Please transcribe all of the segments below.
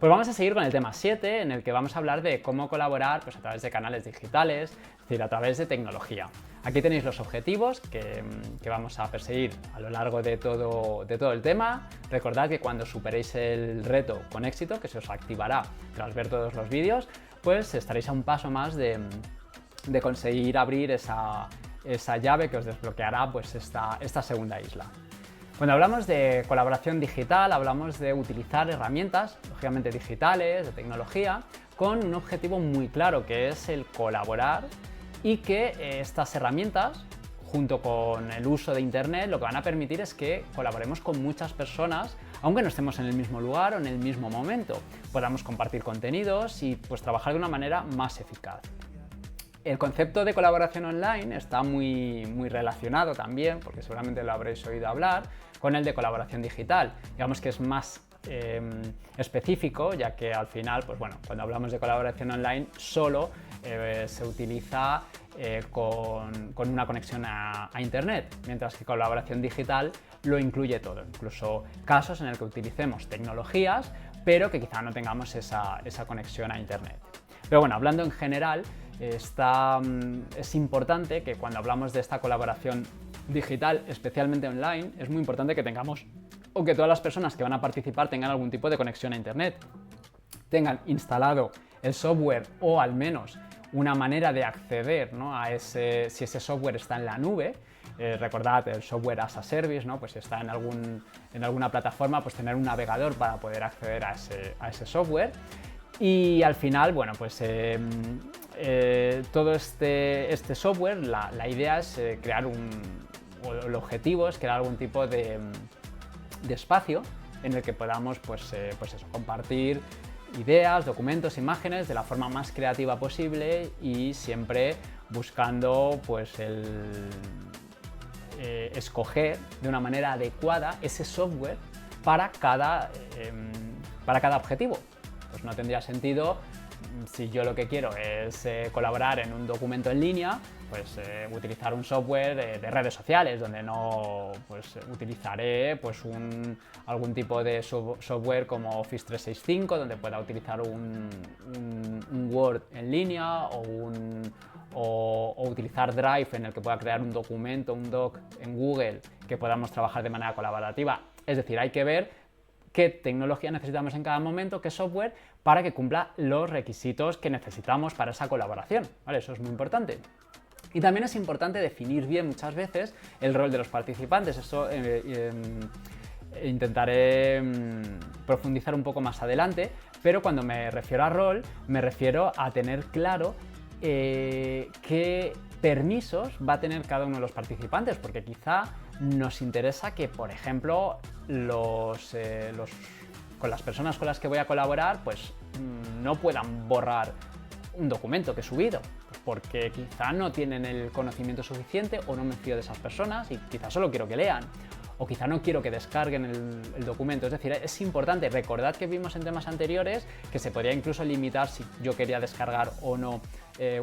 Pues vamos a seguir con el tema 7, en el que vamos a hablar de cómo colaborar pues, a través de canales digitales, es decir, a través de tecnología. Aquí tenéis los objetivos que vamos a perseguir a lo largo de todo el tema. Recordad que cuando superéis el reto con éxito, que se os activará tras ver todos los vídeos, pues estaréis a un paso más de conseguir abrir esa llave que os desbloqueará pues, esta segunda isla. Cuando hablamos de colaboración digital, hablamos de utilizar herramientas, lógicamente digitales, de tecnología, con un objetivo muy claro, que es el colaborar y que estas herramientas, junto con el uso de Internet, lo que van a permitir es que colaboremos con muchas personas, aunque no estemos en el mismo lugar o en el mismo momento. Podamos compartir contenidos y pues, trabajar de una manera más eficaz. El concepto de colaboración online está muy relacionado también, porque seguramente lo habréis oído hablar, con el de colaboración digital. Digamos que es más específico, ya que al final, pues bueno, cuando hablamos de colaboración online solo se utiliza con una conexión a Internet, mientras que colaboración digital lo incluye todo, incluso casos en el que utilicemos tecnologías, pero que quizá no tengamos esa conexión a Internet. Pero bueno, hablando en general, es importante que cuando hablamos de esta colaboración digital, especialmente online, es muy importante que tengamos, o que todas las personas que van a participar tengan algún tipo de conexión a Internet, tengan instalado el software o al menos una manera de acceder, ¿no?, a si ese software está en la nube. Recordad el software as a service, ¿no? Pues si está en alguna plataforma, pues tener un navegador para poder acceder a ese software. Y al final, bueno, pues todo este software, la idea es crear el objetivo es crear algún tipo de espacio en el que podamos pues eso, compartir ideas, documentos, imágenes de la forma más creativa posible y siempre buscando pues escoger de una manera adecuada ese software para cada objetivo. Pues no tendría sentido, si yo lo que quiero es colaborar en un documento en línea, pues utilizar un software de redes sociales, donde no pues, utilizaré pues, algún tipo de software como Office 365, donde pueda utilizar un Word en línea o utilizar Drive, en el que pueda crear un documento, un doc en Google, que podamos trabajar de manera colaborativa. Es decir, hay que ver qué tecnología necesitamos en cada momento, qué software, para que cumpla los requisitos que necesitamos para esa colaboración, ¿vale? Eso es muy importante. Y también es importante definir bien muchas veces el rol de los participantes. Eso intentaré profundizar un poco más adelante, pero cuando me refiero a rol, me refiero a tener claro qué permisos va a tener cada uno de los participantes, porque quizá nos interesa que, por ejemplo, con las personas con las que voy a colaborar, pues no puedan borrar un documento que he subido, pues porque quizá no tienen el conocimiento suficiente o no me fío de esas personas y quizá solo quiero que lean. O quizá no quiero que descarguen el documento. Es decir, es importante, recordad que vimos en temas anteriores que se podría incluso limitar si yo quería descargar o no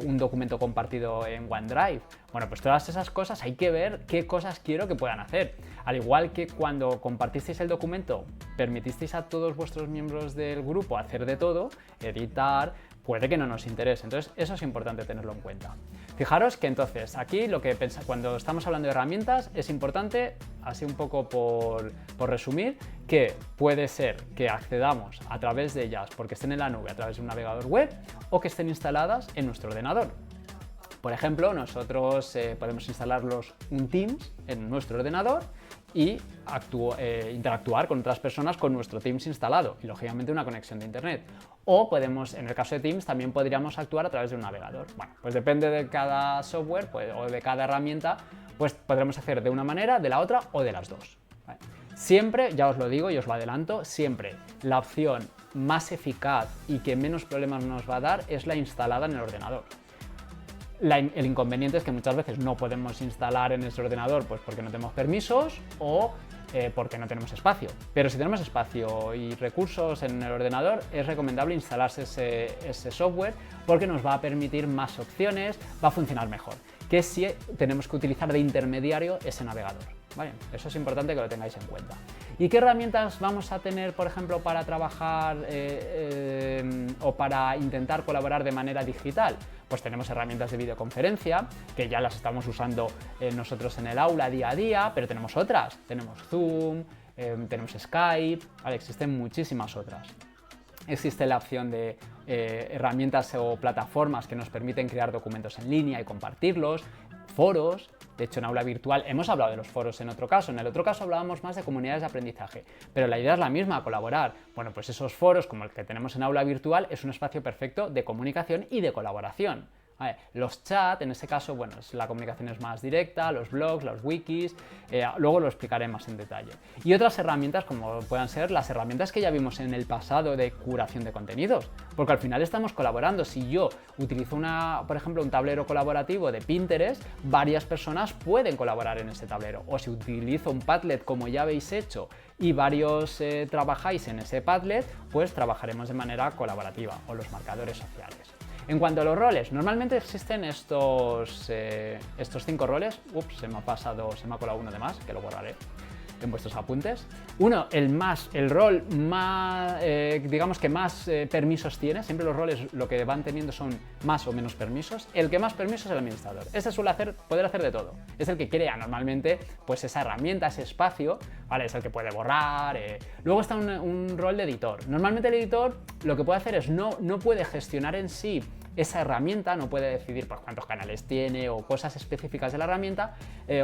un documento compartido en OneDrive. Bueno, pues todas esas cosas hay que ver qué cosas quiero que puedan hacer. Al igual que cuando compartisteis el documento, permitisteis a todos vuestros miembros del grupo hacer de todo, editar, puede que no nos interese. Entonces, eso es importante tenerlo en cuenta. Fijaros que entonces, aquí cuando estamos hablando de herramientas, es importante, así un poco por resumir, que puede ser que accedamos a través de ellas porque estén en la nube a través de un navegador web o que estén instaladas en nuestro ordenador. Por ejemplo, nosotros podemos instalarlos un Teams en nuestro ordenador y interactuar con otras personas con nuestro Teams instalado y lógicamente una conexión de Internet. O podemos, en el caso de Teams, también podríamos actuar a través de un navegador. Bueno, pues depende de cada software o de cada herramienta, pues podremos hacer de una manera, de la otra o de las dos. ¿Vale? Siempre, ya os lo digo y os lo adelanto, siempre la opción más eficaz y que menos problemas nos va a dar es la instalada en el ordenador. El inconveniente es que muchas veces no podemos instalar en ese ordenador pues porque no tenemos permisos o porque no tenemos espacio. Pero si tenemos espacio y recursos en el ordenador, es recomendable instalarse ese software porque nos va a permitir más opciones, va a funcionar mejor que si tenemos que utilizar de intermediario ese navegador. ¿Vale? Eso es importante que lo tengáis en cuenta. ¿Y qué herramientas vamos a tener, por ejemplo, para trabajar o para intentar colaborar de manera digital? Pues tenemos herramientas de videoconferencia, que ya las estamos usando nosotros en el aula día a día, pero tenemos otras. Tenemos Zoom, tenemos Skype, ¿vale? Existen muchísimas otras. Existe la opción de herramientas o plataformas que nos permiten crear documentos en línea y compartirlos, foros. De hecho, en aula virtual hemos hablado de los foros en otro caso. En el otro caso hablábamos más de comunidades de aprendizaje, pero la idea es la misma, colaborar. Bueno, pues esos foros, como el que tenemos en aula virtual, es un espacio perfecto de comunicación y de colaboración. Vale, los chats, en ese caso, bueno, la comunicación es más directa, los blogs, los wikis, luego lo explicaré más en detalle. Y otras herramientas como puedan ser las herramientas que ya vimos en el pasado de curación de contenidos, porque al final estamos colaborando. Si yo utilizo por ejemplo, un tablero colaborativo de Pinterest, varias personas pueden colaborar en ese tablero. O si utilizo un Padlet como ya habéis hecho y varios trabajáis en ese Padlet, pues trabajaremos de manera colaborativa, o los marcadores sociales. En cuanto a los roles, normalmente existen estos 5 roles. Ups, se me ha colado uno de más, que lo borraré en vuestros apuntes. Uno, el rol más, digamos que más permisos tiene. Siempre los roles lo que van teniendo son más o menos permisos. El que más permisos es el administrador. Este suele poder hacer de todo. Es el que crea normalmente pues esa herramienta, ese espacio, ¿vale? Es el que puede borrar. Luego está un rol de editor. Normalmente el editor lo que puede hacer es no puede gestionar en sí esa herramienta, no puede decidir pues, cuántos canales tiene o cosas específicas de la herramienta,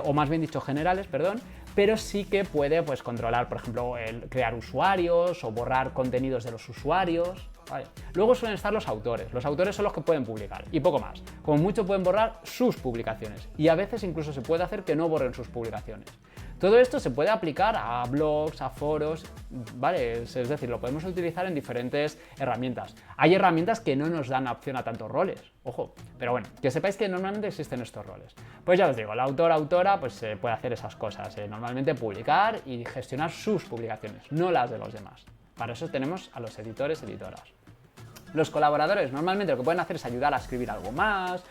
o más bien dicho generales, perdón, pero sí que puede pues, controlar, por ejemplo, crear usuarios o borrar contenidos de los usuarios. Vale. Luego suelen estar los autores. Los autores son los que pueden publicar y poco más. Como mucho pueden borrar sus publicaciones y a veces incluso se puede hacer que no borren sus publicaciones. Todo esto se puede aplicar a blogs, a foros, ¿vale? Es decir, lo podemos utilizar en diferentes herramientas. Hay herramientas que no nos dan opción a tantos roles, ojo, pero bueno, que sepáis que normalmente existen estos roles. Pues ya os digo, la autora pues puede hacer esas cosas, normalmente publicar y gestionar sus publicaciones, no las de los demás. Para eso tenemos a los editores, editoras. Los colaboradores normalmente lo que pueden hacer es ayudar a escribir algo más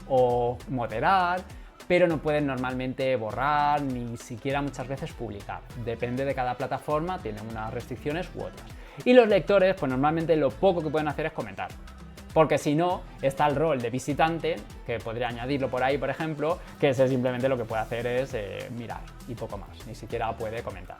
o moderar, pero no pueden normalmente borrar ni siquiera muchas veces publicar. Depende de cada plataforma, tienen unas restricciones u otras. Y los lectores, pues normalmente lo poco que pueden hacer es comentar. Porque si no, está el rol de visitante, que podría añadirlo por ahí, por ejemplo, que ese simplemente lo que puede hacer es mirar y poco más, ni siquiera puede comentar.